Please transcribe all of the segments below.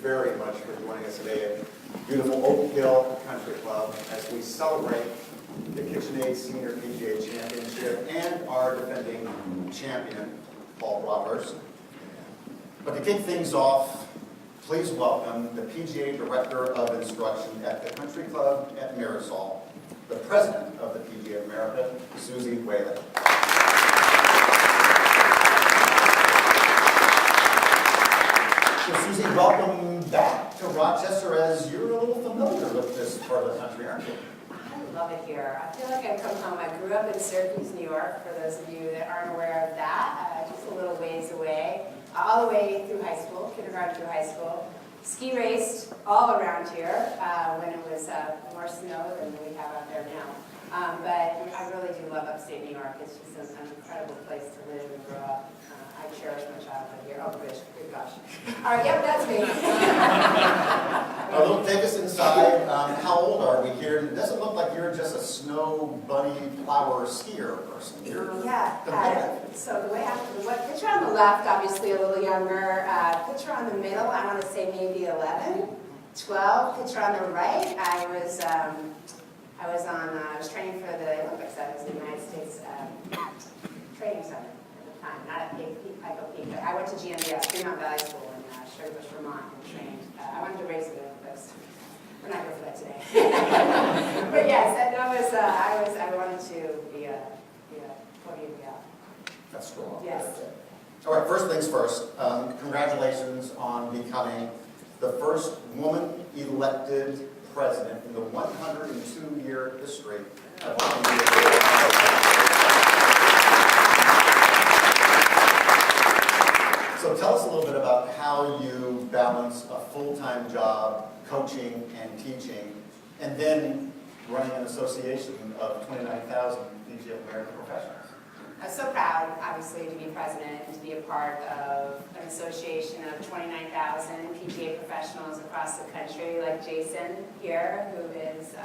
very much for joining us today at beautiful Oak Hill Country Club as we celebrate the KitchenAid Senior PGA Championship and our defending champion, Paul Broadhurst. But to kick things off, please welcome the PGA Director of Instruction at the Country Club at Mirasol, the President of the PGA of America, Susie Whalen. So Susie, welcome back to Rochester, as you're a little familiar with this part of the country, aren't you? I love it here. I feel like I've come home. I grew up in Syracuse, New York, for those of you that aren't aware of that, just a little ways away, all the way through high school, kindergarten through high school. Ski raced all around here when it was more snow than we have out there now. But I really do love upstate New York. It's just an incredible place to live and grow up. I cherish my childhood here. Oh, good gosh. All right, yep, that's me. Well, take us inside. How old are we here? It doesn't look like you're just a snow bunny flower skier person. Yeah. So the way picture on the left, obviously a little younger. Picture on the middle, I want to say maybe 11, 12. Picture on the right, I was training for the Olympics. I was in the United States Training Center. Not at Pico Peak. I went to GMBS, Fremont Valley School in Sugar Bush, Vermont, and trained. I wanted to race at the Olympics. We're not here for that today. But yes, that was. I wanted to be a podium gal. That's strong. Yes. All right. First things first. Congratulations on becoming the first woman elected president in the 102-year history of the PGA. So tell us a little bit about how you balance a full-time job, coaching and teaching, and then running an association of 29,000 PGA of America professionals. I'm so proud, obviously, to be president and to be a part of an association of 29,000 PGA professionals across the country, like Jason here, who is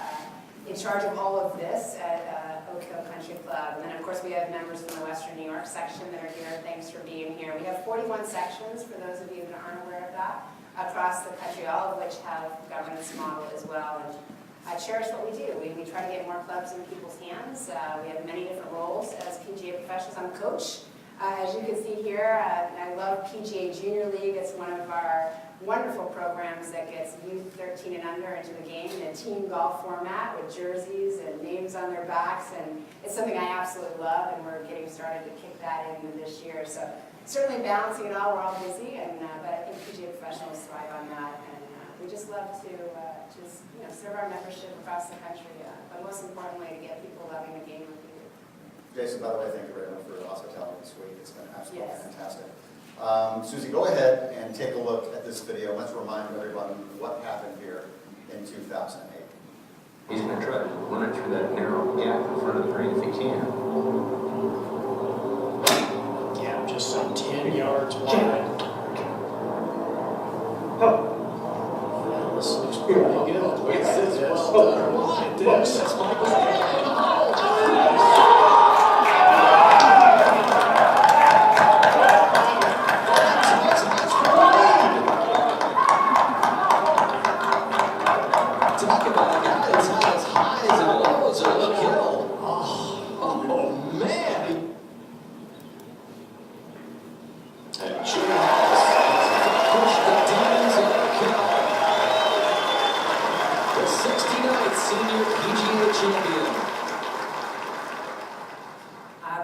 in charge of all of this at Oak Hill Country Club. And then, of course, we have members from the Western New York section that are here. Thanks for being here. We have 41 sections, for those of you that aren't aware of that, across the country, all of which have governance model as well. And I cherish what we do. We try to get more clubs in people's hands. We have many different roles as PGA professionals. I'm a coach. As you can see here, I love PGA Junior League. It's one of our wonderful programs that gets youth 13 and under into the game in a team golf format with jerseys and names on their backs. And it's something I absolutely love, and we're getting started to kick that in this year. So certainly balancing it all. We're all busy, but I think PGA professionals thrive on that. And we just love to serve our membership across the country, but most importantly, to get people loving the game with you. Jason, by the way, thank you very much for the hospitality this week. It's been absolutely Yes. fantastic. Susie, go ahead and take a look at this video. Let's remind everyone what happened here in 2008. He's going to try to run it through that narrow gap in front of the green if he can. Yeah, just some 10 yards wide. Well, this looks pretty good. Look at this. Look at this. That's Talk about a guy that's had as highs and lows at Oak Hill. Oh, man. And sure has pushed the demons of Oak Hill. The 69th senior PGA champion.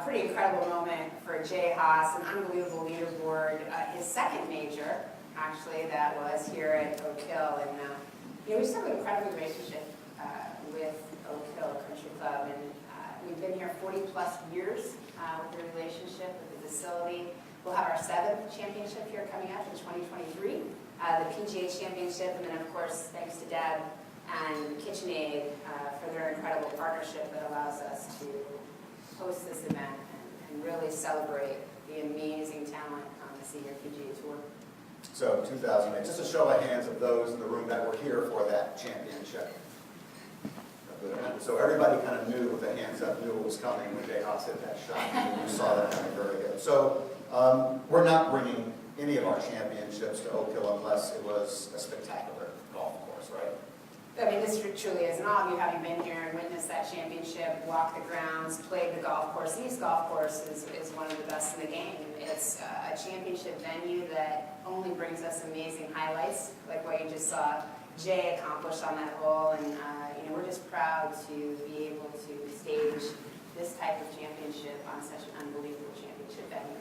Pretty incredible moment for Jay Haas, an unbelievable leaderboard. His second major, actually, that was here at Oak Hill. And we just have an incredible relationship with Oak Hill Country Club. And we've been here 40-plus years with the relationship, with the facility. We'll have our 7th championship here coming up in 2023, the PGA Championship, and then, of course, thanks to Deb and KitchenAid for their incredible partnership that allows us to host this event and really celebrate the amazing talent on the Senior PGA Tour. So 2008, just a show of hands of those in the room that were here for that championship. So everybody kind of knew with the hands up, knew it was coming when Jay Haas hit that shot. You saw that coming very good. So we're not bringing any of our championships to Oak Hill unless it was a I mean, this truly is, and all of you having been here and witnessed that championship, walked the grounds, played the golf course. East Golf Course is one of the best in the game. It's a championship venue that only brings us amazing highlights, like what you just saw Jay accomplish on that hole, and you know, we're just proud to be able to stage this type of championship on such an unbelievable championship venue.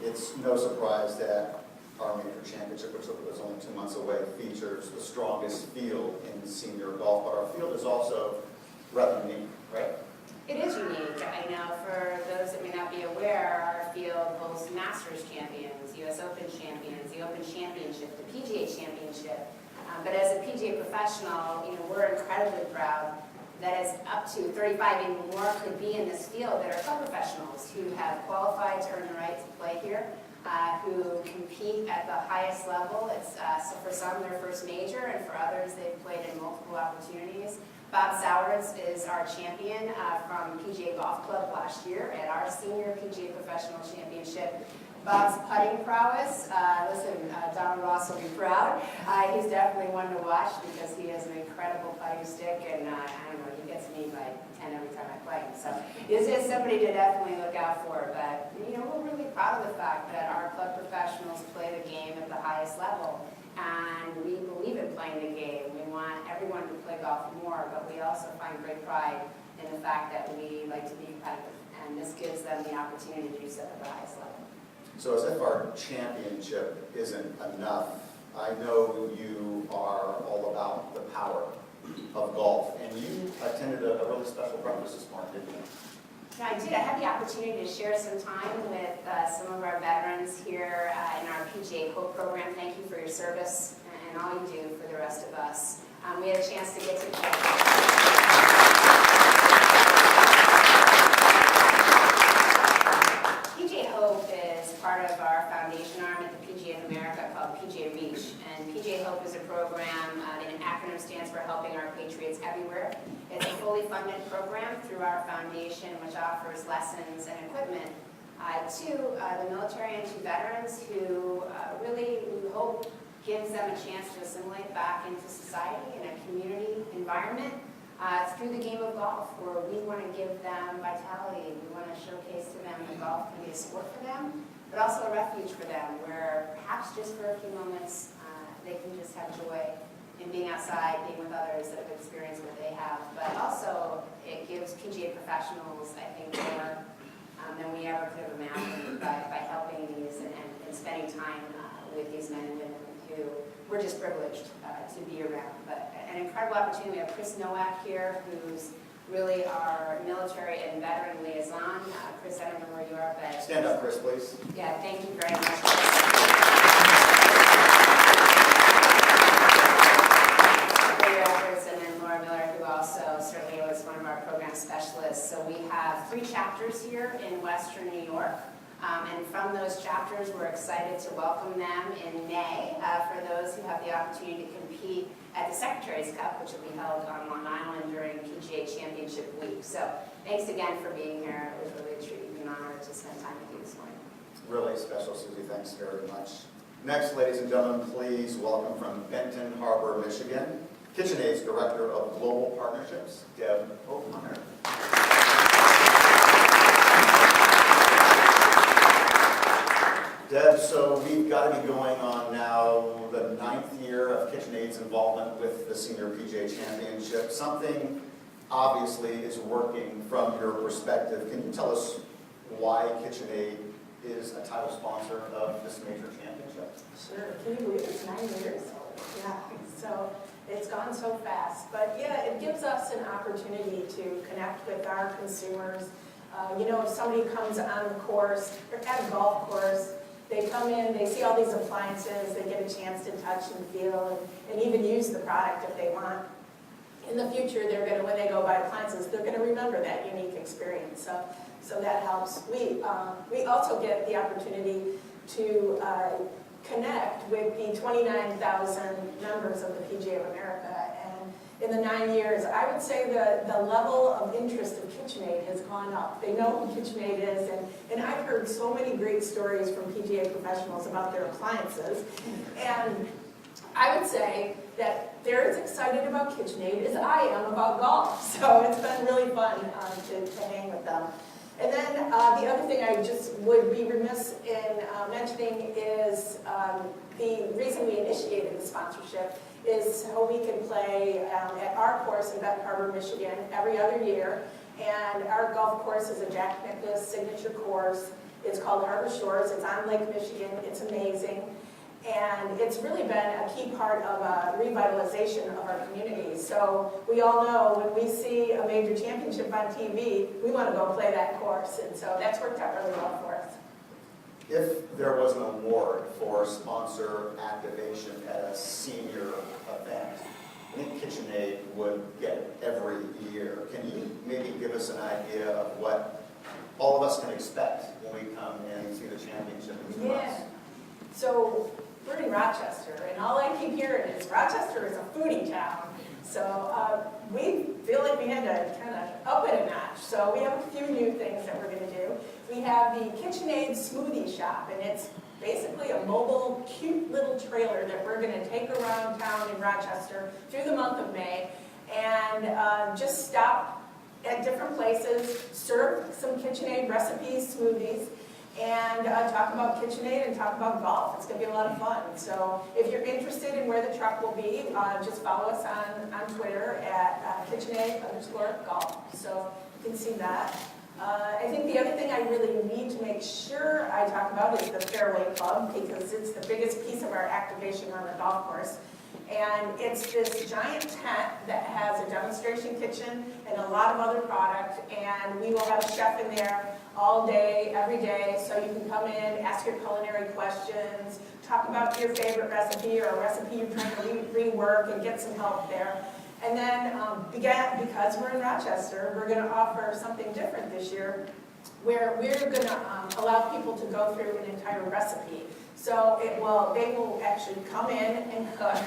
It's no surprise that our major championship, which was only 2 months away, features the strongest field in senior golf, but our field is also rather unique, right? It is unique. I know for those that may not be aware, our field hosts Masters champions, US Open champions, the Open Championship, the PGA Championship. But as a PGA professional, you know, we're incredibly proud that as up to 35 even more could be in this field that are club professionals who have qualified to earn the right to play here, who compete at the highest level. It's so for some their first major, and for others they've played in multiple opportunities. Bob Sowers is our champion from PGA Golf Club last year at our senior PGA Professional Championship. Bob's putting prowess, Donald Ross will be proud. He's definitely one to watch because he has an incredible putting stick, and I don't know, he gets me by 10 every time I play him. So this is somebody to definitely look out for. But you know, we're really proud of the fact that our club professionals play the game at the highest level, and we believe in playing the game. We want everyone to play golf more, but we also find great pride in the fact that we like to be competitive, and this gives them the opportunity to do so at the highest level. So as if our championship isn't enough, I know you are all about the power of golf, and you attended a really special breakfast this morning, didn't you? Yeah, I did. I had the opportunity to share some time with some of our veterans here in our PGA Hope program. Thank you for your service and all you do for the rest of us. We had a chance to get to PGA Hope is part of our foundation arm at the PGA of America called PGA Reach. And PGA Hope is a program, an acronym stands for Helping Our Patriots Everywhere. It's a fully funded program through our foundation, which offers lessons and equipment to the military and to veterans who really, we hope, gives them a chance to assimilate back into society in a community environment through the game of golf, where we want to give them vitality. We want to showcase to them that golf can be a sport for them, but also a refuge for them, where perhaps just for a few moments they can just have joy in being outside, being with others that have experienced what they have. But also it gives PGA professionals, I think, more than we ever could have imagined by helping these and spending time with these men and women who we're just privileged to be around. But an incredible opportunity. We have Chris Nowak here, who's really our military and veteran liaison. Chris, I don't know where you are, but... Stand up, Chris, please. Yeah, thank you very much. For your efforts, and then Laura Miller, who also certainly was one of our program specialists. So we have 3 chapters here in Western New York. And from those chapters, we're excited to welcome them in May for those who have the opportunity to compete at the Secretary's Cup, which will be held on Long Island during PGA Championship Week. So thanks again for being here. It was really a treat and an honor to spend time with you this morning. Really special, Susie. Thanks very much. Next, ladies and gentlemen, please welcome from Benton Harbor, Michigan, KitchenAid's Director of Global Partnerships, Deb O'Connor. Deb, so we've got to be going on now the 9th year of KitchenAid's involvement with the Senior PGA Championship. Something obviously is working from your perspective. Can you tell us why KitchenAid is a title sponsor of this major championship? Sure. Can you believe it's 9 years? Yeah. So it's gone so fast. But yeah, it gives us an opportunity to connect with our consumers. You know, if somebody comes on the course, or at a golf course, they come in, they see all these appliances, they get a chance to touch and feel and even use the product if they want. In the future, they're going to, when they go buy appliances, they're going to remember that unique experience. So that helps. We also get the opportunity to connect with the 29,000 members of the PGA of America. And in the 9 years, I would say the level of interest of KitchenAid has gone up. They know who KitchenAid is, and I've heard so many great stories from PGA professionals about their appliances. And I would say that they're as excited excited about KitchenAid as I am about golf. So it's been really fun to hang with them. And then the other thing I just would be remiss in mentioning is the reason we initiated the sponsorship is so we can play at our course in Benton Harbor, Michigan every other year. And our golf course is a Jack Nicklaus signature course. It's called Harbor Shores. It's on Lake Michigan. It's amazing. And it's really been a key part of revitalization of our community. So we all know when we see a major championship on TV, we want to go play that course. And so that's worked out really well for us. If there was an award for sponsor activation at a senior event, I think KitchenAid would get it every year. Can you maybe give us an idea of what all of us can expect when we come and see the championship in 2 months? So we're in Rochester, and all I keep hearing is Rochester is a foodie town. So we feel like we had to kind of up it a notch. So we have a few new things that we're going to do. We have the KitchenAid Smoothie Shop, and it's basically a mobile, cute little trailer that we're going to take around town in Rochester through the month of May, and just stop at different places, serve some KitchenAid recipes, smoothies, and talk about KitchenAid and talk about golf. It's going to be a lot of fun. So if you're interested in where the truck will be, just follow us on Twitter at KitchenAid_golf. So you can see that. I think the other thing I really need to make sure I talk about is the Fairway Club, because it's the biggest piece of our activation on the golf course. And it's this giant tent that has a demonstration kitchen and a lot of other product, and we will have a chef in there all day, every day, so you can come in, ask your culinary questions, talk about your favorite recipe or a recipe you're trying to rework and get some help there. And then, because we're in Rochester, we're going to offer something different this year, where we're going to allow people to go through an entire recipe. So they will actually come in and cook,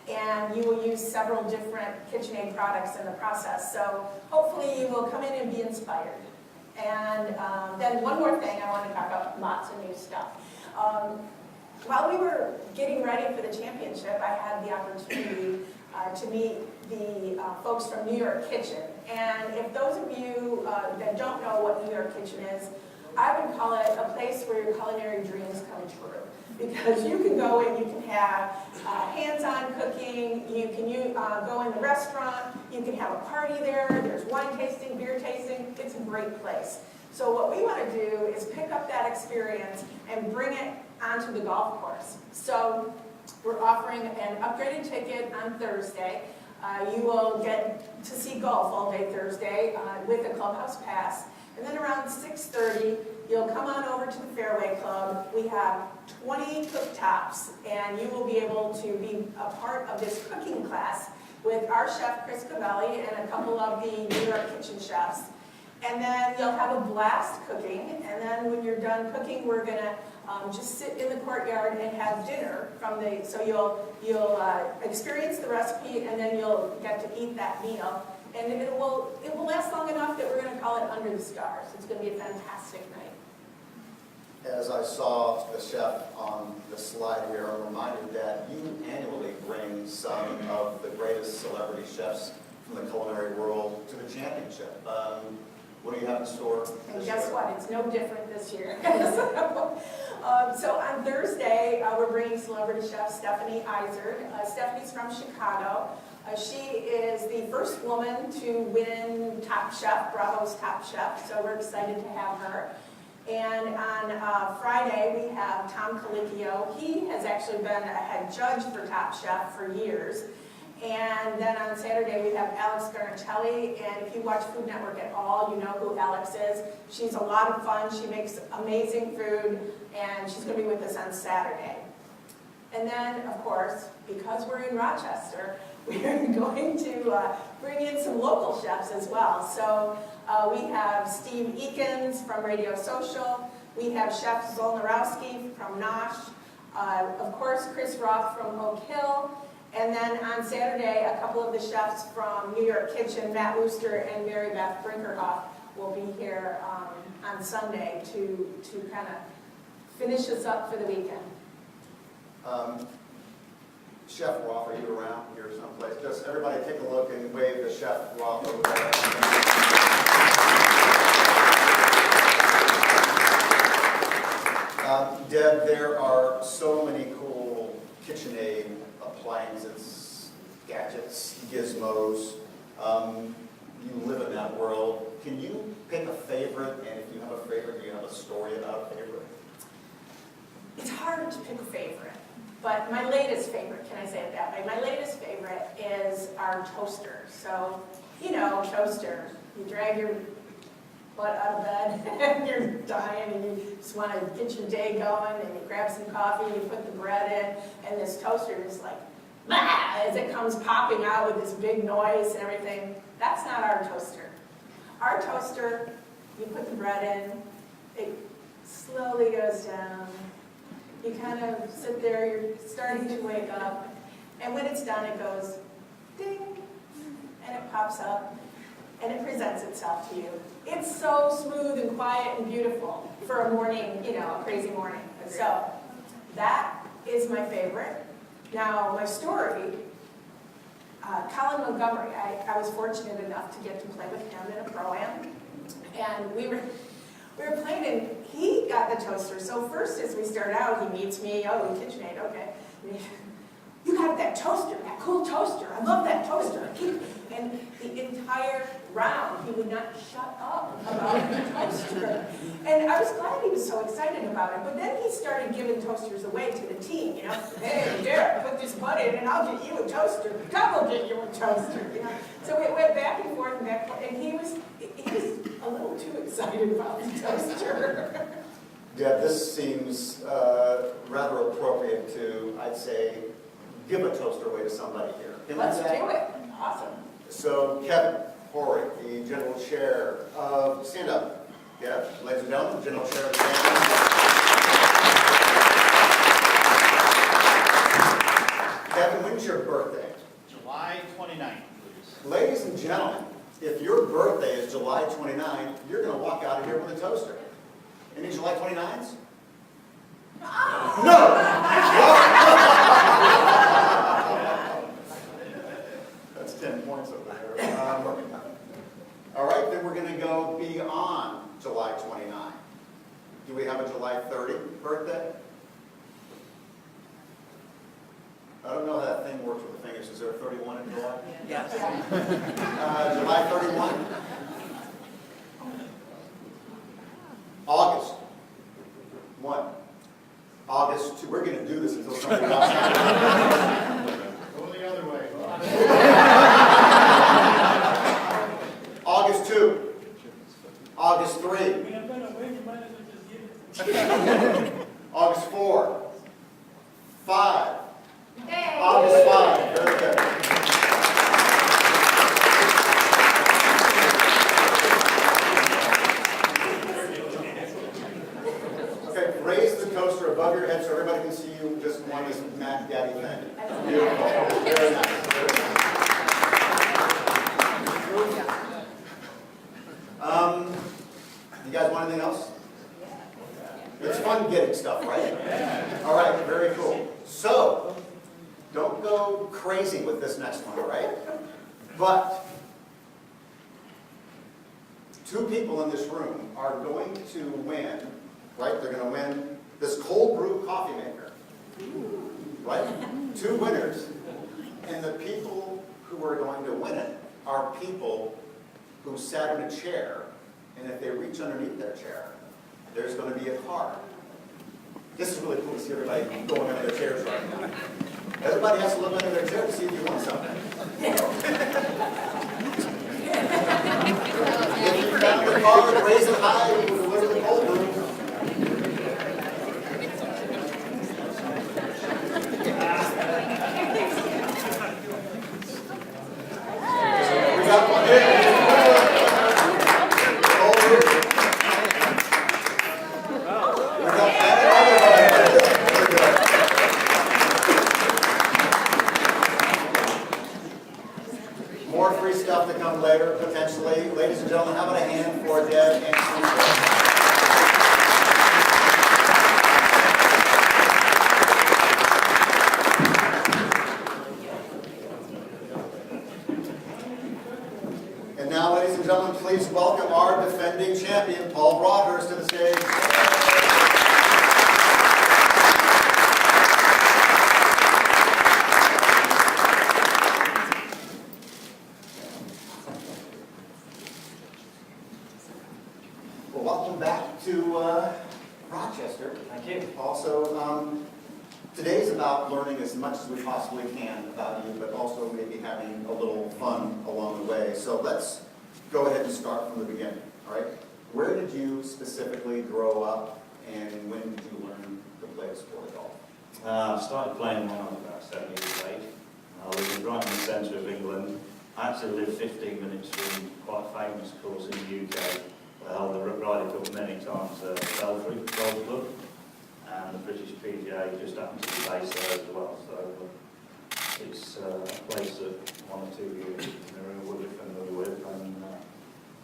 and you will use several different KitchenAid products in the process. So hopefully you will come in and be inspired. And then one more thing, I want to talk about lots of new stuff. While we were getting ready for the championship, I had the opportunity to meet the folks from New York Kitchen. And if those of you that don't know what New York Kitchen is, I would call it a place where your culinary dreams come true. Because you can go and you can have hands-on cooking, you can go in the restaurant, you can have a party there, there's wine tasting, beer tasting, it's a great place. So what we want to do is pick up that experience and bring it onto the golf course. So we're offering an upgraded ticket on Thursday. You will get to see golf all day Thursday with a clubhouse pass. And then around 6:30, you'll come on over to the Fairway Club. We have 20 cooktops, and you will be able to be a part of this cooking class with our chef, Chris Cavelli, and a couple of the New York Kitchen chefs. And then you'll have a blast cooking, and then when you're done cooking, we're going to just sit in the courtyard and have dinner so you'll experience the recipe, and then you'll get to eat that meal. And it will last long enough that we're going to call it Under the Stars. It's going to be a fantastic night. As I saw the chef on the slide here, I'm reminded that you annually bring some of the greatest celebrity chefs from the culinary world to the championship. What do you have in store And this guess year? what? It's no different this year. So on Thursday, we're bringing celebrity chef Stephanie Izard. Stephanie's from Chicago. She is the first woman to win Top Chef, Bravo's Top Chef, so we're excited to have her. And on Friday, we have Tom Colicchio. He has actually been a head judge for Top Chef for years. And then on Saturday, we have Alex Garnacelli. And if you watch Food Network at all, you know who Alex is. She's a lot of fun. She makes amazing food, and she's going to be with us on Saturday. And then, of course, because we're in Rochester, we're going to bring in some local chefs as well. So we have Steve Eakins from Radio Social. We have Chef Zolnarowski from Nosh. Of course, Chris Roth from Oak Hill. And then on Saturday, a couple of the chefs from New York Kitchen, Matt Wooster and Mary Beth Brinkerhoff, will be here on Sunday to kind of finish us up for the weekend. Chef Roth, are you around here someplace? Just everybody take a look and wave to Chef Roth over there. Deb, there are so many cool KitchenAid appliances, gadgets, gizmos. You live in that world. Can you pick a favorite? And if you have a favorite, do you have a story about a favorite? It's hard to pick a favorite, but my latest favorite, can I say it that way? My latest favorite is our toaster. So, you know, toaster, you drag your butt out of bed and you're dying and you just want to get your day going and you grab some coffee and you put the bread in and this toaster is like, bah, as it comes popping out with this big noise and everything. That's not our toaster. Our toaster, you put the bread in, it slowly goes down. You kind of sit there, you're starting to wake up, and when it's done, it goes ding, and it pops up, and it presents itself to you. It's so smooth and quiet and beautiful for a morning, you know, a crazy morning. So that is my favorite. Now, my story, Colin Montgomery, I was fortunate enough to get to play with him in a Pro-Am, and we were playing and he got the toaster. So first as we start out, he meets me, oh, KitchenAid, okay. You got that toaster, that cool toaster. I love that toaster. And the entire round, he would not shut up about the toaster. And I was glad he was so excited about it. But then he started giving toasters away to the team, you know. Hey, Derek, put this butt in and I'll get you a toaster. Tom will get you a toaster, you know. So it went back and forth, and he was a little too excited about the toaster. Yeah, this seems rather appropriate to, I'd say, give a toaster away to somebody here. Can we Let's do that? do it. Awesome. So Kevin Horry, the General Chair of, stand up. Yeah, ladies and gentlemen, General Chair of the Chamber. Kevin, when's your birthday? July 29th, please. Ladies and gentlemen, if your birthday is July 29th, you're going to walk out of here with a toaster. Any July 29s? No! That's 10 points over there. All right, then we're going to go beyond July 29. Do we have a July 30 birthday? I don't know how that thing works with the fingers. Is there a 31 in July? Yes. July 31. August 1. August 2. We're going to do this until somebody else. Go the other way. August 2. August 3. August 4. 5. Hey. August 5. Very good. Okay, raise the toaster above your head so everybody can see you just one this Mac Daddy thing. Beautiful. Very nice. Very nice. You guys want anything else? It's fun getting stuff, right? All right, very cool. So, don't go crazy with this next one, all right? But 2 people in this room are going to win, right? They're going to win this cold brew coffee maker, right? 2 winners. And the people who are going to win it are people who sat in a chair, and if they reach underneath their chair, there's going to be a card. This is really cool to see everybody going under their chairs right now. Everybody has to look under their chair to see if you want something. If you found the card, raise it high, you will deliver the cold brew. We got one here. Cold brew. We got another one. Very good. More free stuff to come later, potentially. Ladies and gentlemen, how about a hand for Deb and Susan? gentlemen, please welcome our defending champion, Paul Broadhurst, to the stage. Well, welcome back to Rochester. Thank you. Also, today's about learning as much as we possibly can about you, but also maybe having a little fun along the way. So let's go ahead and start from the beginning, all right? Where did you specifically grow up, and when did you learn to play the sport at all? I started playing when I was about 7 years of age. I lived right in the centre of England. I actually lived 15 minutes from quite a famous course in the UK. I held the Ryder Cup many times, Belfry Golf Club, and the British PGA just happened to be based there as well. So it's a place that 1 or 2 years in a row would be familiar with, and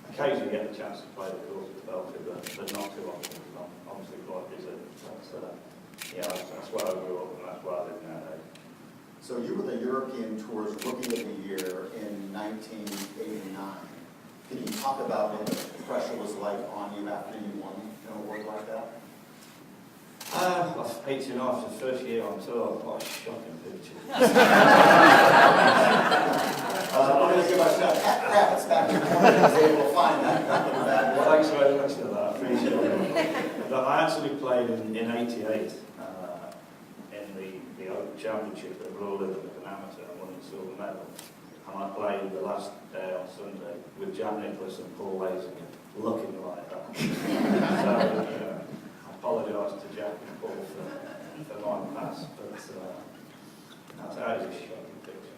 occasionally get the chance to play the course at Belfry, but not too often because I'm obviously quite busy. But yeah, that's where I grew up and that's where I live nowadays. So you were the European Tour's Rookie of the Year in 1989. Can you talk about what the pressure was like on you after you won an award like that? 89 was the first year on tour. What a shocking picture. I'm going to give myself Pat Kravitz back in the corner and was able to find that. Well, thanks very much for that. I appreciate it. But I actually played in 88 in the Open Championship at Royal as an amateur and won the silver medal. And I played the last day on Sunday with Jack Nicklaus and Paul Lazinger, looking like that. So, I apologise to Jack and Paul for my pass, but that is a shocking picture.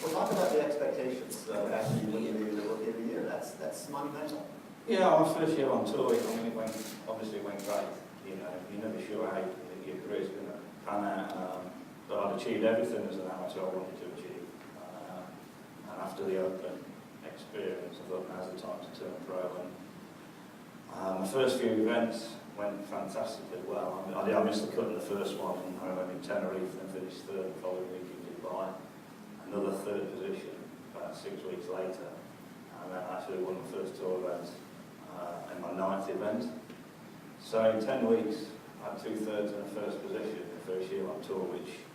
Well, talk about the expectations after you win the Rookie of the Year. That's monumental. Yeah, my first year on tour, I mean, obviously it went great. You're never sure how your career's going to pan out. But I'd achieved everything as an amateur I wanted to achieve. And after the Open experience, I thought now's the time to turn pro. And my first few events went fantastically well. I missed the cut in the first one, and I went in Tenerife and finished third the following week in Dubai. Another third position about 6 weeks later. And then I actually won the first tour event in my 9th event. So in 10 weeks, I had 2/3 in the first position the first year on tour, which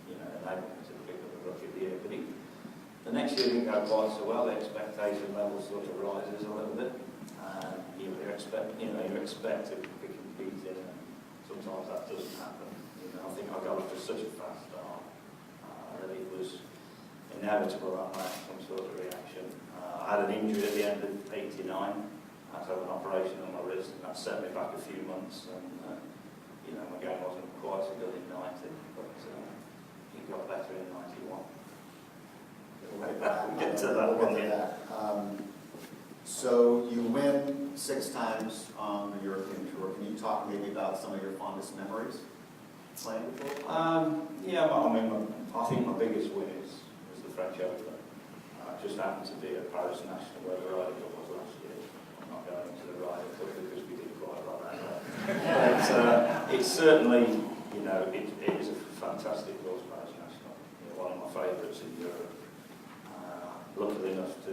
enabled me to pick up the Rookie of the Year. But the next year didn't go quite so well. The expectation level sort of rises a little bit. You expect to be competing, and sometimes that doesn't happen. I think I got off to such a fast start that it was inevitable that I had some sort of reaction. I had an injury at the end of '89. I had to have an operation on my wrist, and that set me back a few months. And my game wasn't quite so good in '90, but it got better in '91. We'll get to that one. So you win 6 times on the European Tour. Can you talk maybe about some of your fondest memories playing the tour? Yeah, well, I think my biggest win was the French Open. It just happened to be at Paris National where the Ryder Cup was last year. I'm not going into the Ryder Cup because we did quite well that day. But it's certainly, it is a fantastic course, Paris National. One of my favourites in Europe. Lucky enough to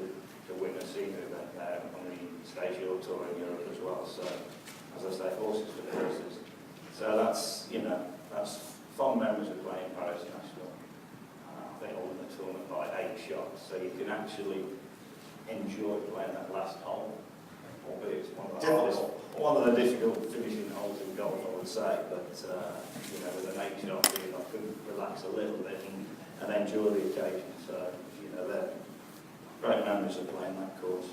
win a senior event there on the Stage York Tour in Europe as well. So, as I say, horses for the horses. So that's fond memories of playing Paris National. I think I won the tournament by 8 shots, so you can actually enjoy playing that last hole. Albeit it's one of the difficult finishing holes in golf, I would say. But with an 8 shot lead, I could relax a little bit and enjoy the occasion. So they're great memories of playing that course.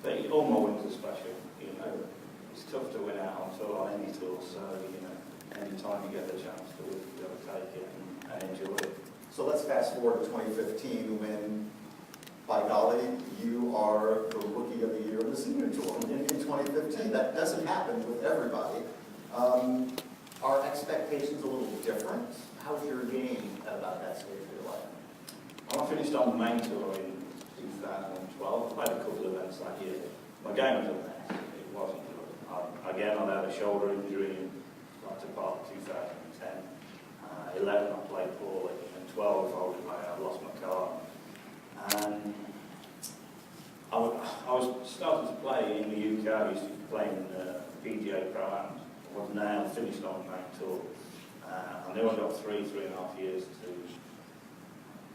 But all my wins are special. It's tough to win out on tour on any tour. So any time you get the chance to win, you've got to take it and enjoy it. So let's fast forward to 2015 when, by golly, you are the Rookie of the Year of the Senior Tour in 2015. That doesn't happen with everybody. Are expectations a little different? How's your game about that stage of your life? Well, I finished on the main tour in 2012. I played a couple of events that year. My game was a mess. It wasn't good. Again, I'd had a shoulder injury in latter part of 2010. 11, I played poorly. And 12, I lost my car. And I was starting to play in the UK. I used to play in the PGA Pro-Am. I was now finished on the main tour. I knew I got 3.5 years to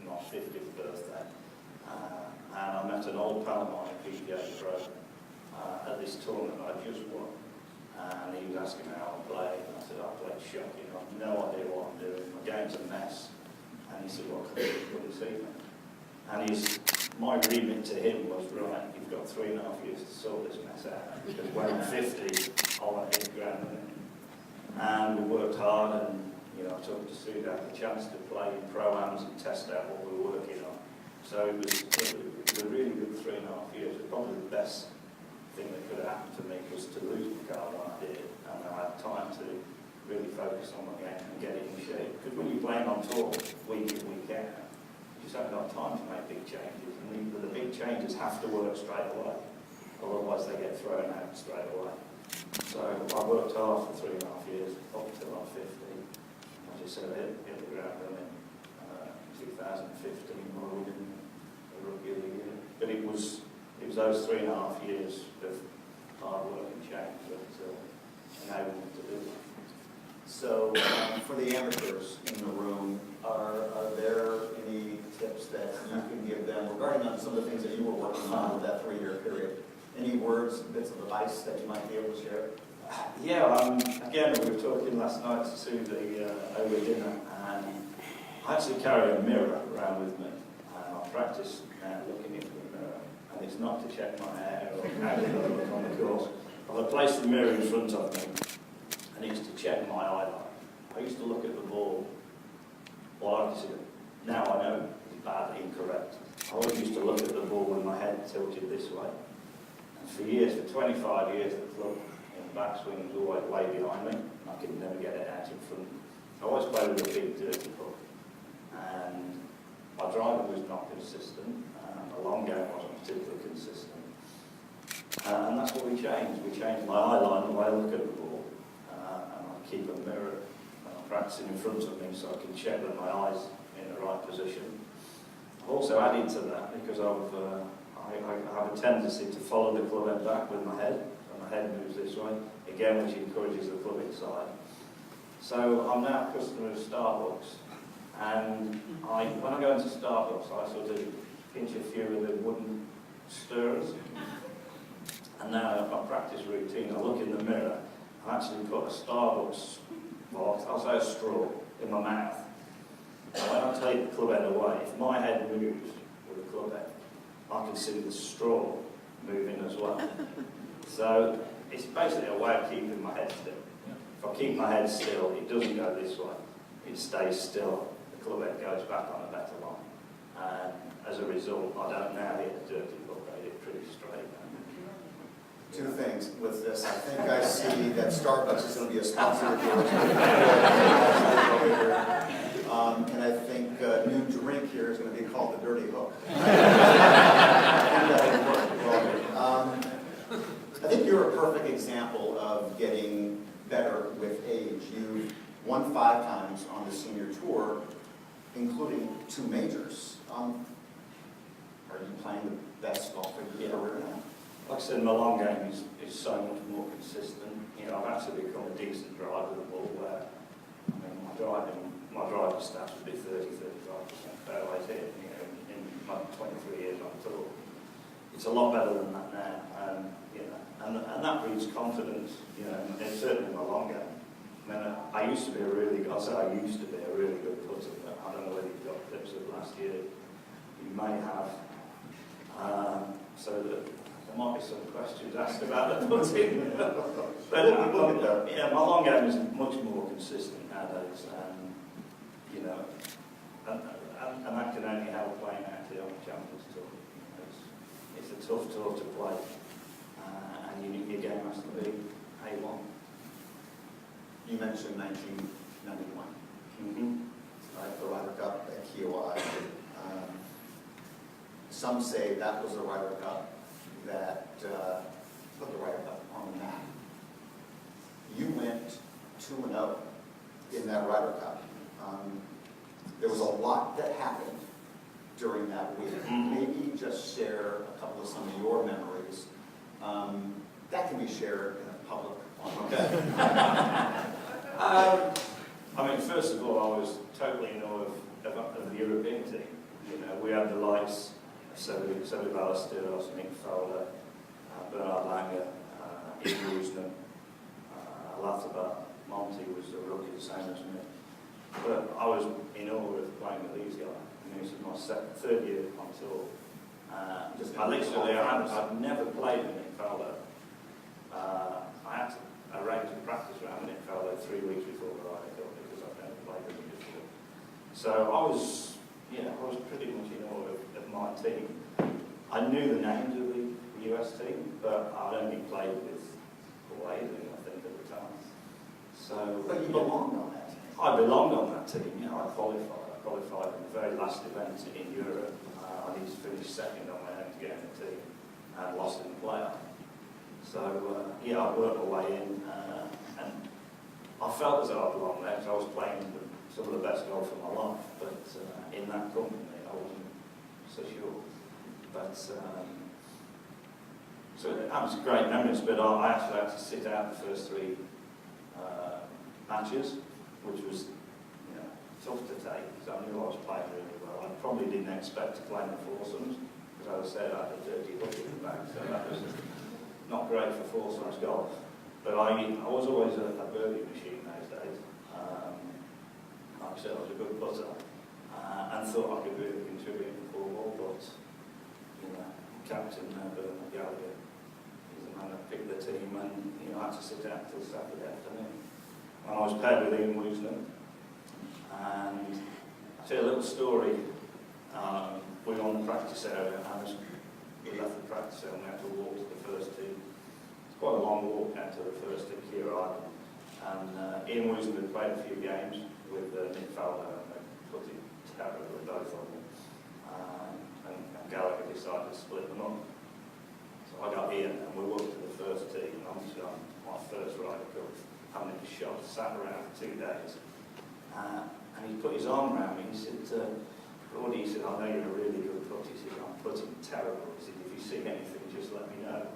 my 50th birthday. And I met an old pal of mine at PGA Pro at this tournament I just won. And he was asking me how I played, and I said, I played shocking. I have no idea what I'm doing. My game's a mess. And he said, well, couldn't see me. And my remit to him was, right, you've got 3.5 years to sort this mess out. Because when I'm 50, I want to hit the ground running. And we worked hard, and I took to Sue the chance to play in Pro-Ams and test out what we were working on. So it was a really good 3.5 years. It was probably the best thing that could have happened to me was to lose my card when I did, and I had time to really focus on my game and get it in shape. Because when you're playing on tour, week in, week out, you just haven't got time to make big changes, and the big changes have to work straight away, otherwise they get thrown out straight away. So I worked hard for 3.5 years, up until I'm 50. As you said, I hit the ground running. 2015, I won the Rookie of the Year. But it was those 3.5 years of hard work and change that enabled me to do that. So for the amateurs in the room, are there any tips that you can give them regarding on some of the things that you were working on with that 3-year period? Any words, bits of advice that you might be able to share? Yeah, again, we were talking last night to Susie over dinner, and I actually carry a mirror around with me, and I practice looking into the mirror, and it's not to check my hair or how I look on the course. But I place the mirror in front of me, and it's to check my eye line. I used to look at the ball, well, I consider, now I know it's badly incorrect. I always used to look at the ball with my head tilted this way. And for years, for 25 years, the club in the backswing was always way behind me. I could never get it out in front. I always played with a big dirty club. And my driving was not consistent, and the long game wasn't particularly consistent. And that's what we changed. We changed my eye line, the way I look at the ball, and I keep a mirror and I'm practicing in front of me so I can check that my eye's in the right position. I've also added to that because I have a tendency to follow the club head back with my head, and my head moves this way, again, which encourages the club inside. So I'm now a customer of Starbucks. And when I go into Starbucks, I sort of pinch a few of the wooden stirrers. And now I've got practice routine. I look in the mirror and actually put a Starbucks, well, I'll say a straw, in my mouth. And when I take the club head away, if my head moves with the club head, I can see the straw moving as well. So it's basically a way of keeping my head still. If I keep my head still, it doesn't go this way. It stays still. Club head goes back on a better line, and as a result, I don't now hit a dirty club head, it's pretty straight. Two things with this. I think I see that Starbucks is going to be a sponsor of yours. And I think a new drink here is going to be called the Dirty Hook. I think you're a perfect example of getting better with age. You won 5 times on the senior tour, including 2 majors. Are you playing the best golf of your career now? Like I said, my long game is so much more consistent. I've actually become a decent driver of the ball where, my driving stats would be 30-35% fairways hit, in my 23 years on tour. It's a lot better than that now, and that breeds confidence, and certainly in my long game. I used to be a really good putter, but I don't know whether you've got clips of last year. You may have. So that there might be some questions asked about the putting. But my long game is much more consistent nowadays, and that can only help playing out here on the Champions Tour. It's a tough tour to play, and your game has to be A1. You mentioned 1991. Mm-hmm. The Ryder Cup at KOI. Some say that was the Ryder Cup that put the Ryder Cup on the map. You went 2-0 in that Ryder Cup. There was a lot that happened during that week. Maybe just share a couple of some of your memories. That can be shared in a public forum. Okay. I mean, first of all, I was totally in awe of the European team. You know, we had the likes of Seve Ballesteros, Nick Fowler, Bernard Langer, Ian Woosnam, Lataba, Monty was a rookie, the same as me. But I was in awe of playing with these guys. I mean, this was my third year on tour. I'd never played with Nick Fowler. I had to arrange a practice round with Nick Fowler 3 weeks before the Ryder Cup because I'd never played with him before. So I was pretty much in awe of my team. I knew the names of the US team, but I'd only played with Hawaii, I think, at the time. So, But you belonged on that team. I belonged on that team. You know, I qualified in the very last event in Europe. I need to finish second on my own to get in the team, and lost in the playoff. So I worked my way in, and I felt as though I belonged there because I was playing some of the best golf of my life. But in that company, I wasn't so sure. But so that was great memories. But I actually had to sit out the first 3 matches, which was tough to take because I knew I was playing really well. I probably didn't expect to play in the foursomes because, as I said, I had a dirty hook in the back, so that was not great for foursomes golf. But I was always a birdie machine those days. Like I said, I was a good putter and thought I could really contribute in the 4-ball, but Captain Bernard Gallagher, he's the man that picked the team, and I had to sit out until Saturday afternoon. And I was paired with Ian Woosnam. And I'll tell you a little story. We were on the practice area, and we left the practice area and we had to walk to the first tee. It's quite a long walk out to the first tee, Keir Island. And Ian Woosnam had played a few games with Nick Fowler, and they put it terribly, both of them. And Gallagher decided to split them up. So I got Ian, and we walked to the first tee, and obviously on my first Ryder Cup, having a shot, sat around for 2 days. And he put his arm around me. He said, Brody, he said, I know you're a really good putter. He said, I'm putting terrible. He said, if you see anything, just let me know.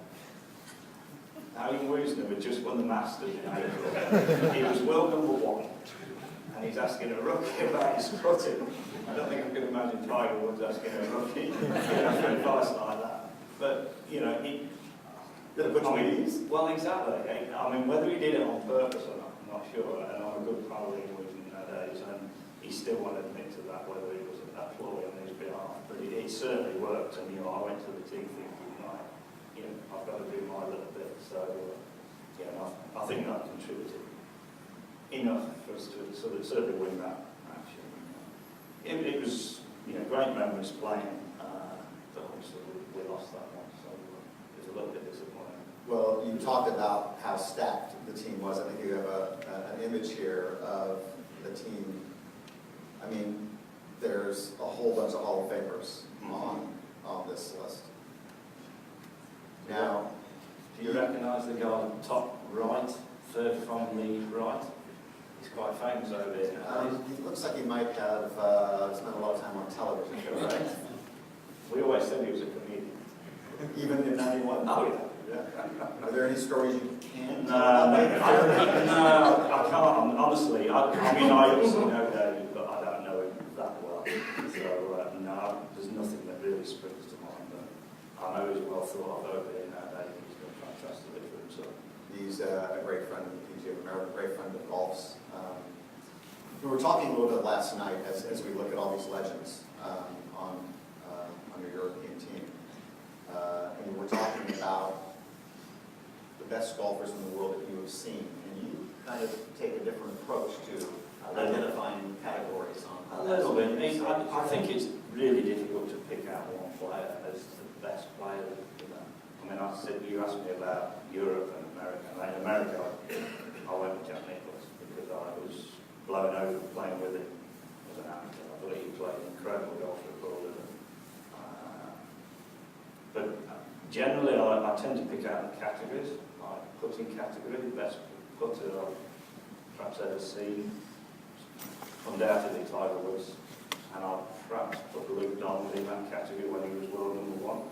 Now, Ian Woosnam had just won the Masters in April. He was world number 1. And he's asking a rookie about his putting. I don't think I can imagine Tiger Woods asking a rookie for advice like that. But, he... Well, exactly. I mean, whether he did it on purpose or not, I'm not sure. And I'm a good pal of Ian Woosnam nowadays, and he still won't admit to that, whether it was a ploy on his behalf. But it certainly worked, and I went to the team thinking, I've got to do my little bit. So, I think that contributed enough for us to certainly win that match. It was, great memories playing, but obviously we lost that one, so it was a little bit disappointing. Well, you talked about how stacked the team was. I think you have an image here of the team. I mean, there's a whole bunch of Hall of Famers on this list. Now, do you recognise the guy on top right, third from the right? He's quite famous over here now. He looks like he might have spent a lot of time on television, right? We always said he was a comedian. Even in 91? Oh, yeah. Are there any stories you can No, tell? I can't, honestly. I obviously know David, but I don't know him that well. So, no, there's nothing that really springs to mind. But I know he's well thought of over here nowadays. He's done fantastically for himself. He's a great friend of the PGA of America, a great friend of golf's. We were talking a little bit last night as we look at all these legends on your European team. And we're talking about the best golfers in the world that you have seen. And you kind of take a different approach to identifying categories on A little bit. I think it's really difficult to pick out one player as the best player. I mean, you asked me about Europe and America. In America, I went with Jack Nicklaus because I was blown over playing with him as an amateur. I thought he played an incredible golf record. But generally, I tend to pick out the categories, like putting category, the best putter I've perhaps ever seen. Undoubtedly Tiger Woods, and I'd perhaps put Luke Donald in that category when he was world #1.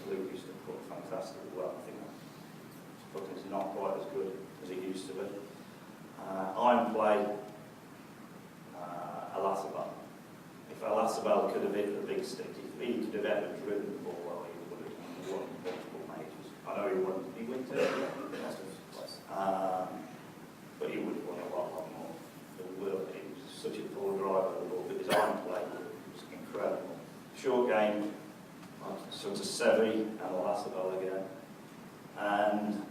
Luke used to put fantastic well. I think his putting's not quite as good as it used to be. Iron play, Alasabal. If Alasabal could have hit the big stick, if he could have ever driven the ball well, he would have won multiple majors. I know he won. He went to but he would have won a lot more. He was such a poor driver of the ball, but his iron play was incredible. Short game, sort of Sevi and Alasabal again. And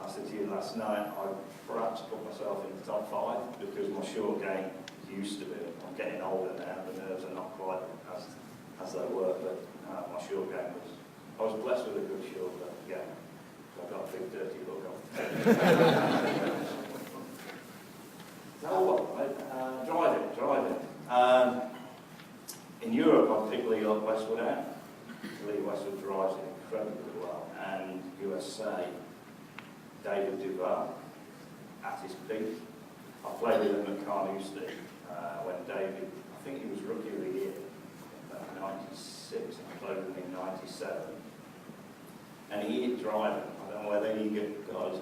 I said to you last night, I perhaps put myself in the top 5 because my short game used to be. I'm getting older now, the nerves are not quite as they were, but my short game was, I was blessed with a good short game. So I got a big dirty book on. Driving. In Europe, I particularly like Westwood out. Lee Westwood drives it incredibly well, and USA, David Duval, at his peak. I played with him at Carnoustie when David, I think he was Rookie of the Year in 96, and I played with him in 97. And he hit driving. I don't know whether any guys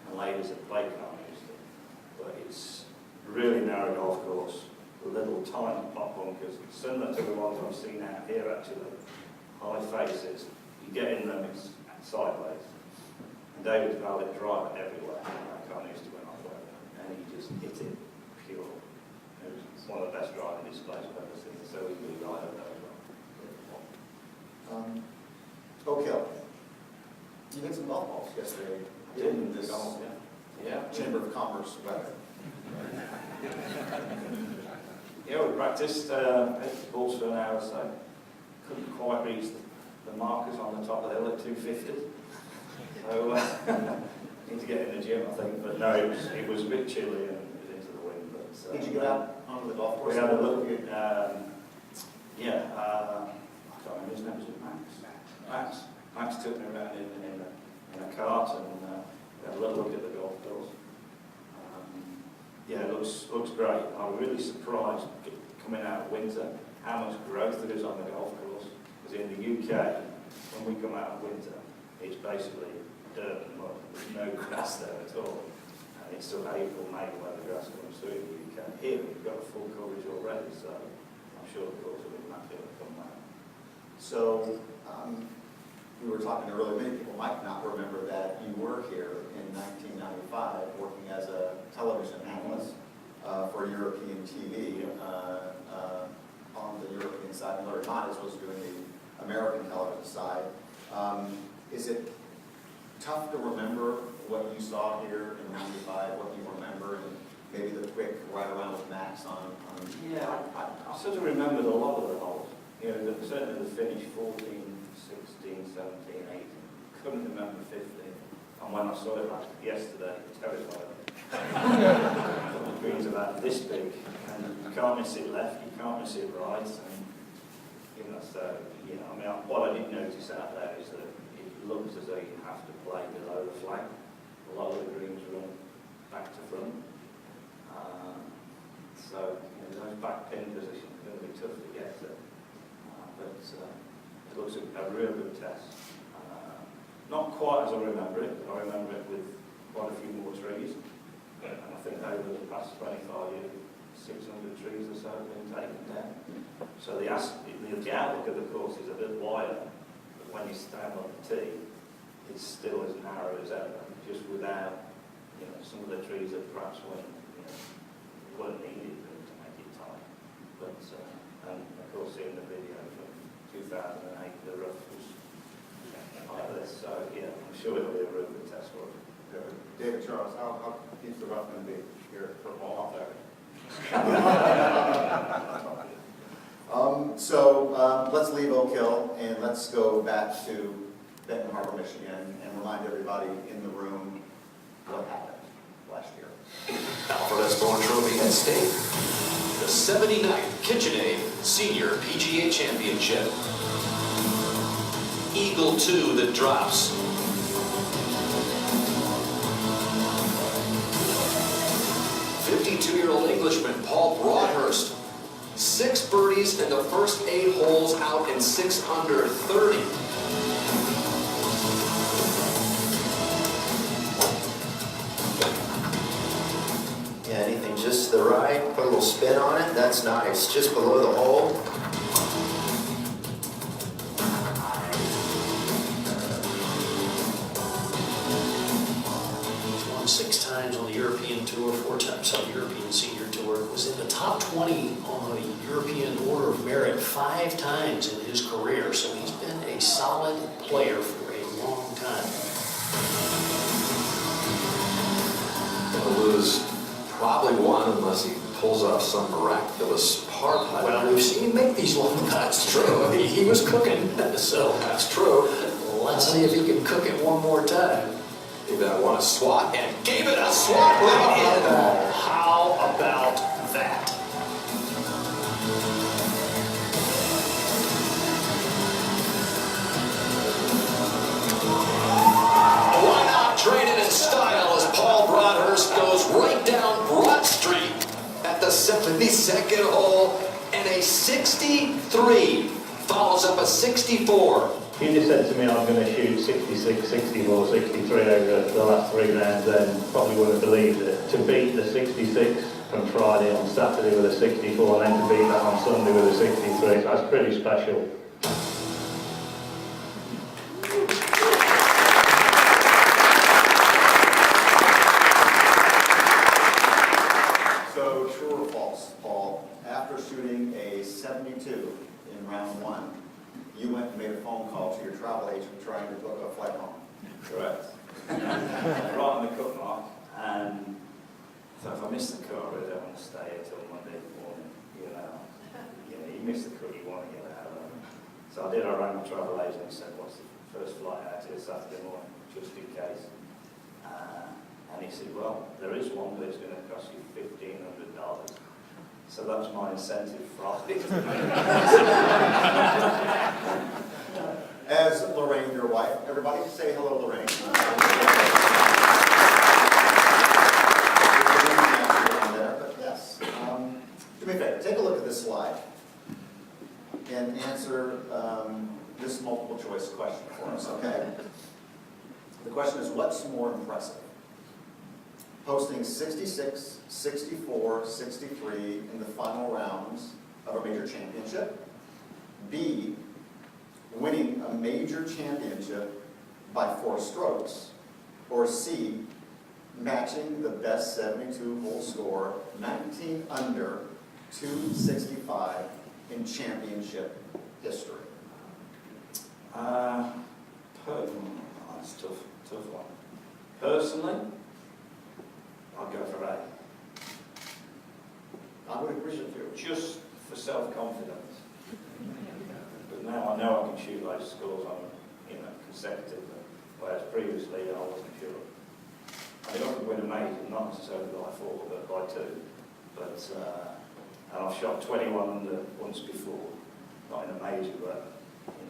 and ladies have played Carnoustie, but it's really narrow golf course, little tiny pop bunkers, similar to the ones I've seen out here actually. High faces, you get in them, it's sideways. And David Duval drive it everywhere. I can't used to when I played, and he just hit it pure. It was one of the best driving displays I've ever seen. So he really got it there as well. Oak Hill. You hit some golf balls yesterday. In this Chamber of Commerce weather. Yeah, we practiced 8 balls for an hour or so. Couldn't quite reach the markers on the top of the hill at 250. So need to get in the gym, I think. But no, it was a bit chilly and it was into the wind. But, did you get out onto the golf course? We had a look at, I can't remember his name, was it Max? Max took me around in a cart and we had a little look at the golf course. Yeah, it looks great. I was really surprised coming out of winter how much growth there is on the golf course. Because in the UK, when we come out of winter, it's basically dirt and mud. There's no grass there at all. And it's still April, May when the grass comes through in the UK. Here we've got full coverage already, so I'm sure the course will be immaculate come out. So, we were talking earlier, many people might not remember that you were here in 1995 working as a television analyst for European TV on the European side, and Larry Mattis was doing the American television side. Is it tough to remember what you saw here in 95, what you remember, and maybe the quick ride around with Max on Yeah, I sort of remembered a lot of the holes. You know, certainly the finish 14, 16, 17, 18. Couldn't remember 15. And when I saw it like yesterday, terrified. The green's about this big, and you can't miss it left, you can't miss it right, and so, I mean, what I did notice out there is that it looks as though you have to play below the flag. A lot of the greens run back to front. So, those back pin positions are going to be tough to get to. But it looks a real good test. Not quite as I remember it, but I remember it with quite a few more trees. And I think over the past 25 years, 600 trees or so have been taken down. So the outlook of the course is a bit wider, but when you stand on the tee, it's still as narrow as ever, just without, some of the trees that perhaps weren't needed to make it tight. But, and of course, seeing the video from 2008, the rough was like this. So, I'm sure it'll be a real good test for it. David Charles, how deep's the rough going to be here for Paul? So let's leave Oak Hill and let's go back to Benton Harbor, Michigan, and remind everybody in the room what happened last year. Alfred S. Bourne Trophy at stake. The 79th KitchenAid Senior PGA Championship. Eagle 2 that drops. 52-year-old Englishman Paul Broadhurst. 6 birdies. birdies in the first 8 holes out in 6 under 30. Yeah, anything just to the right, put a little spin on it, that's nice. Just below the hole. He's won 6 times on the European Tour, 4 times on the European Senior Tour. Was in the top 20 on the European Order of Merit 5 times in his career. So he's been a solid player for a long time. Gonna lose probably one unless he pulls off some miraculous par putt. Well, we've seen him make these long putts. True. He was cooking, so That's true. let's see if he can cook it one more time. Gave that one a swat and gave it a swat right in. How about that? Why not trade it in style as Paul Broadhurst goes right down Broad Street at the 72nd hole, and a 63 follows up a 64. If you just said to me I was going to shoot 66, 64, 63 over the last 3 rounds, then probably wouldn't have believed it. To beat the 66 from Friday on Saturday with a 64 and then to beat that on Sunday with a 63, that's pretty special. So true or false, Paul, after shooting a 72 in round 1, you went and made a phone call to your travel agent trying to book a flight home. Correct. Right on the cut mark, and so if I miss the cut, I really don't want to stay here till Monday morning. You miss the cut, you want to get out of it. So I rang my travel agent and said, what's the first flight out here Saturday morning, just in case. And he said, well, there is one, but it's going to cost you $1,500. So that's my incentive Friday. As Lorraine, your wife, everybody say hello, Lorraine. But yes, do me a favor, take a look at this slide and answer this multiple choice question for us, okay? The question is, what's more impressive? Posting 66, 64, 63 in the final rounds of a major championship. B, winning a major championship by 4 strokes. Or C, matching the best 72-hole score, 19 under, 265 in championship history. That's a tough one. Personally, I'll go for A. I would agree with you. Just for self-confidence. But now I know I can shoot those scores on, consecutively, whereas previously I wasn't sure. I mean, I could win a major, not necessarily by 4, but by 2. But and I've shot 21 under once before, not in a major, but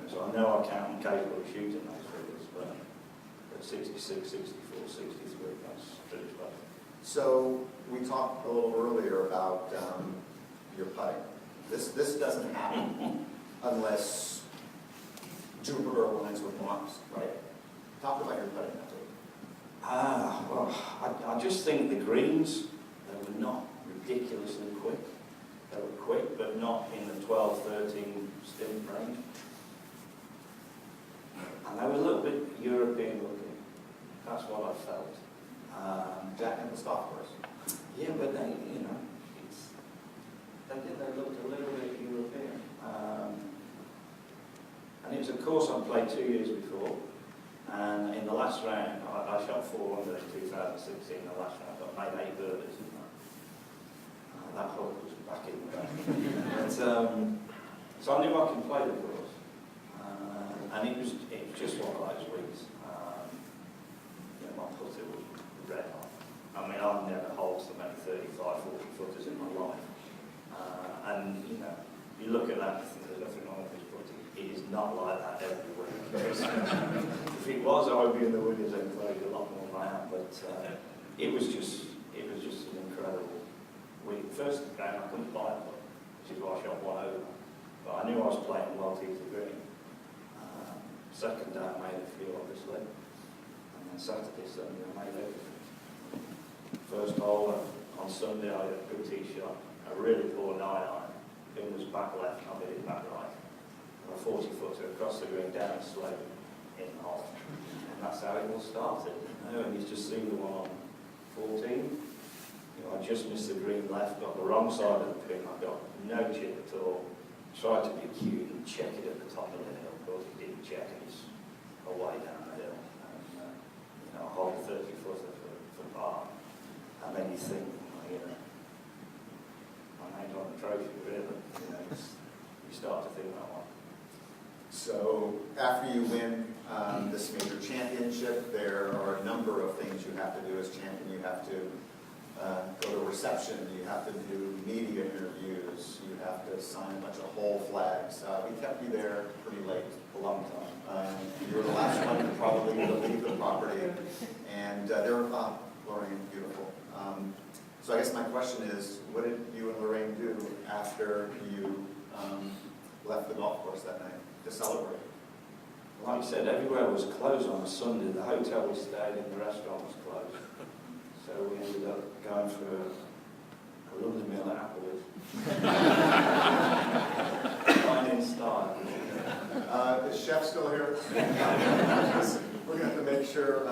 so I know I'm capable of shooting those figures. But at 66, 64, 63, that's pretty special. So we talked a little earlier about your putting. This doesn't happen unless Jupiter aligns with Mars, right? Talk about your putting method. Well, I just think the greens, they were not ridiculously quick. They were quick, but not in the 12, 13 stint range. And they were a little bit European looking. That's what I felt. Jack Nicklaus golf course. Yeah, but they, they looked a little bit European. And it was a course I played 2 years before. And in the last round, I shot 4 under in 2016. The last round, I made 8 birdies. That hole was back in the back. But, so I knew I could play the course. And it was just one of those weeks. My putter was red hot. I mean, I've never holed so many 35, 40 footers in my life. And, you look at that and think there's nothing wrong with this putter. It is not like that every week. If it was, I would be in the Williams enclosure a lot more than I am. But it was just an incredible week. First round, I couldn't buy a putt, which is why I shot 1 over. Second day I made a few, obviously. And then Saturday, Sunday I made everything. First hole on Sunday I had a good tee shot. A really poor 9-iron. It was back left, I hit it back right. And a 40-footer across the green down slow in the hole. And that's how it all started. And you just see the one on 14. I just missed the green left, got the wrong side of the pin. I got no chip at all. Tried to be cute and check it at the top of the hill. Of course, it didn't check, and it's away down the hill. And, I hold 30-footer for par. And then you think, I ain't on the trophy, really. You start to think that one. So after you win this major championship, there are a number of things you have to do as champion. You have to go to reception, you have to do media interviews, you have to sign a bunch of hole flags. We kept you there pretty late, a long time. You were the last one to probably leave the property, and they were Lorraine, beautiful. So I guess my question is, what did you and Lorraine do after you left the golf course that night to celebrate? Like you said, everywhere was closed on a Sunday. The hotel we stayed in, the restaurant was closed. So we ended up going for a lovely meal at Applewood. Fine in style. Is Chef still here? We're going to have to make sure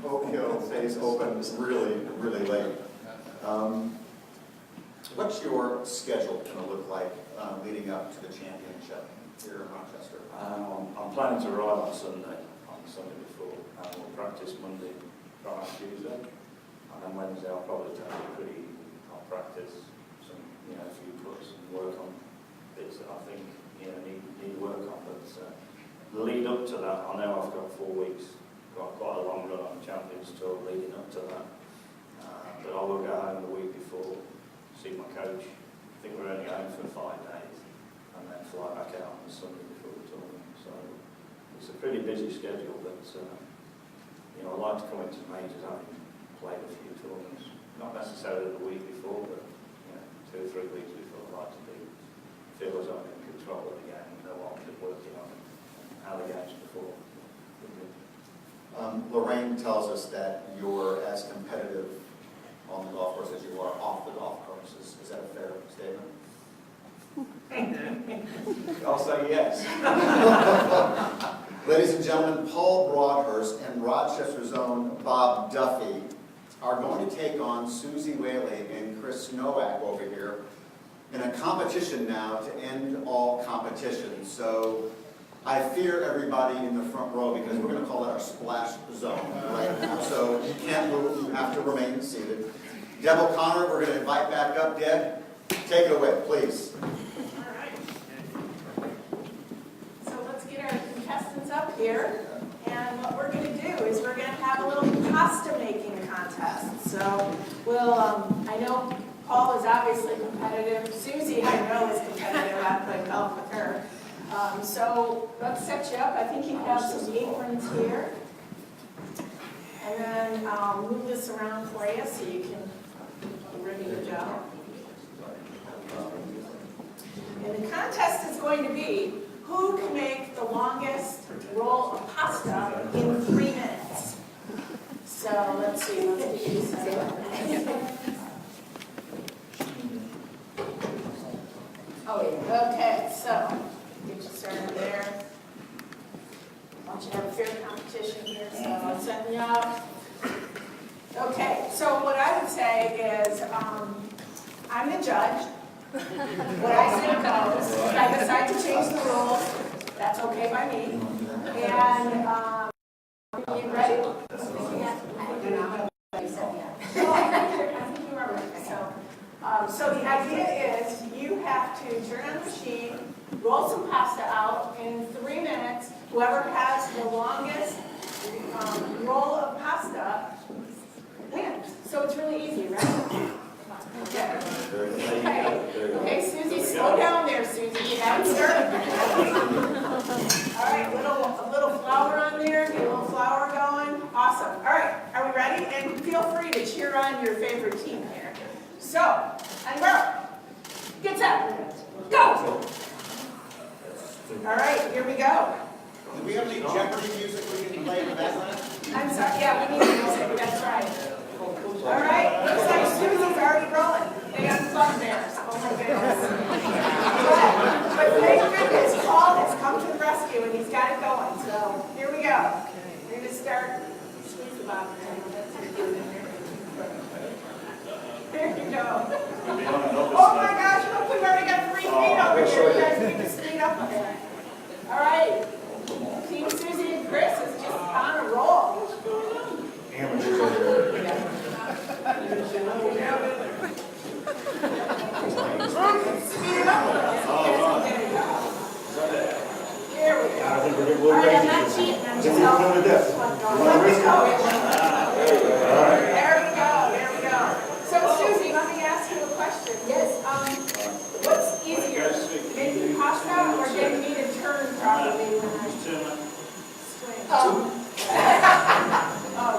Oak Hill stays open really, really late. What's your schedule going to look like leading up to the championship here in Rochester? I'm planning to ride on Sunday before. We'll practice Monday, Friday, Tuesday. And then Wednesday I'll probably take it pretty easy. I'll practice some, a few puts and work on bits that I think, need work on. But the lead up to that, I know I've got 4 weeks. Got quite a long run on the Champions Tour leading up to that. But I will go home the week before, see my coach. I think we're only home for 5 days. And then fly back out on the Sunday before the tournament. So it's a pretty busy schedule, but I like to come into majors having played a few tournaments. Not necessarily the week before, but 2 or 3 weeks before. I like to feel as I'm in control of the game and know what I'm working on and how the game's before. Lorraine tells us that you're as competitive on the golf course as you are off the golf course. Is that a fair statement? I'll say yes. Ladies and gentlemen, Paul Broadhurst and Rochester's own Bob Duffy are going to take on Susie Whaley and Chris Nowak over here in a competition now to end all competition. So I fear everybody in the front row because we're going to call it our splash zone right now. So you can't move, you have to remain seated. Deb O'Connor, we're going to invite back up. Deb, take it away, please. All right. So let's get our contestants up here. And what we're going to do is we're going to have a little pasta making contest. So we'll, I know Paul is obviously competitive. Susie, I know, is competitive. I play golf with her. So let's set you up. I think you have some aprons here. And then I'll move this around for you so you can be ready to go. And the contest is going to be who can make the longest roll of pasta in 3 minutes. So let's see. Let's get you set up. Okay, so get you started there. I want you to have a fair competition here, so I'm setting you up. Okay, so what I would say is I'm the judge. What I say goes. If I decide to change the rules, that's okay by me. And are you ready? So the idea is you have to turn on the machine, roll some pasta out in 3 minutes. Whoever has the longest roll of pasta wins. So it's really easy, right? Okay, Susie, slow down there, Susie. You haven't started. All right, a little flour on there. Get a little flour going. Awesome. All right, are we ready? And feel free to cheer on your favorite team here. So, and roll. Get set. Go. All right, here we go. Do we have any Jeopardy music we can play in the background? I'm sorry, yeah, we need music, that's right. All right, looks like Susie's already rolling. They unplugged theirs, oh my goodness. But thank goodness, Paul has come to the rescue and he's got it going, so here we go. We're gonna start, squeeze the bottom. There you go. Oh my gosh, look, we've already got 3 feet over here. You guys need to speed up a bit. All right. Team Susie and Chris is just on a roll. Amateurs over there. Speed it up a little. Here we go. I think we're getting a All little right, I'm crazy. not cheating, I'm Then just we helping. come to this. Let You wanna me risk go. it? There we go, there we go. So Susie, let me ask you a question. Yes. What's easier, making pasta or getting me to turn properly when I swing? Oh,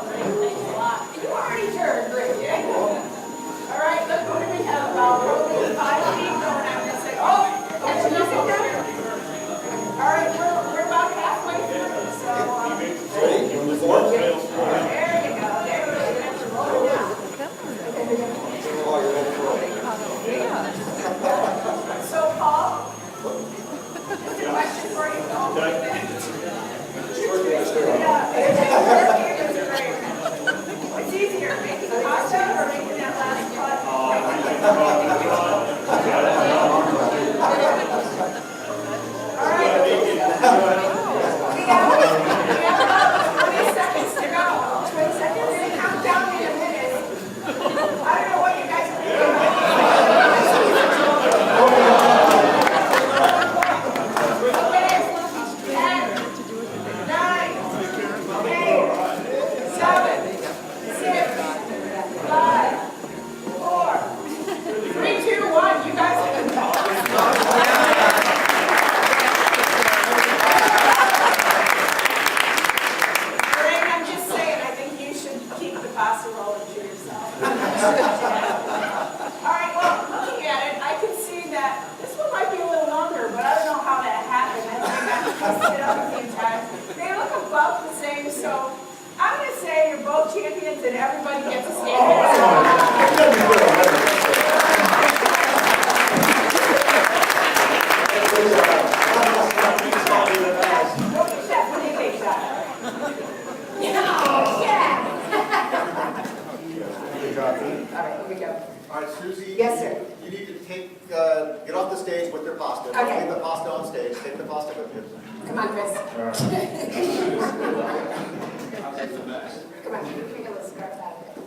great, thanks a lot. You already turned, great, yeah. All right, look, what do we have? Probably 5 feet going, I'm gonna say, oh, that's music now? All right, we're about halfway through, so, there you go, there we go. You have to roll it down. So, Paul, just a question for you. What's easier, making pasta or making that last putt? All right. We have about 20 seconds to go. 20 seconds, we're gonna count down in a minute. I don't know what you guys are doing. 1, you guys have been Greg, I'm just saying, I think you should keep the pasta rolling to yourself. All right, well, looking at it, I can see that this one might be a little longer, but I don't know how that happened. I think I have to sit up a few times. They look about the same, so I'm going to say you're both champions and everybody gets a stand. All right, Susie. Yes, sir. You need to get off the stage with your pasta. Okay. Leave the pasta on stage. Take the pasta with you. Come on, Chris. Come on, take a little scarf out of it.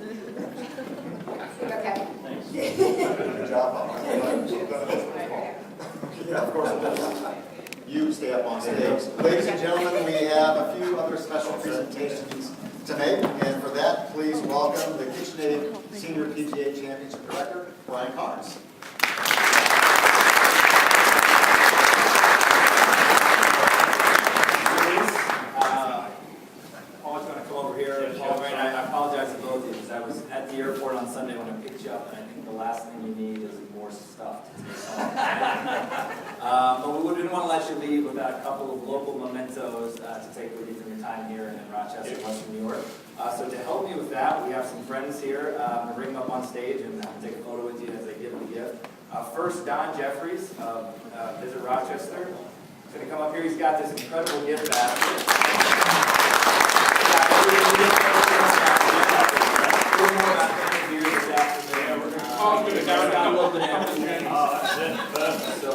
Okay. Good job, Bob. Yeah, of course it does. You stay up on stage. Ladies and gentlemen, we have a few other special presentations to make, and for that, please welcome the KitchenAid Senior PGA Championship Director, Brian Carnes. Paul's going to come over here. Paul, I apologize to both of you because I was at the airport on Sunday when I picked you up, and I think the last thing you need is more stuff to take home. But we didn't want to let you leave without a couple of local mementos to take with you from your time here in Rochester, Western New York. So to help me with that, we have some friends here. I'm going to bring them up on stage and take a photo with you as they give the gift. First, Don Jeffries of Visit Rochester. He's going to come up here. He's got this incredible gift basket. So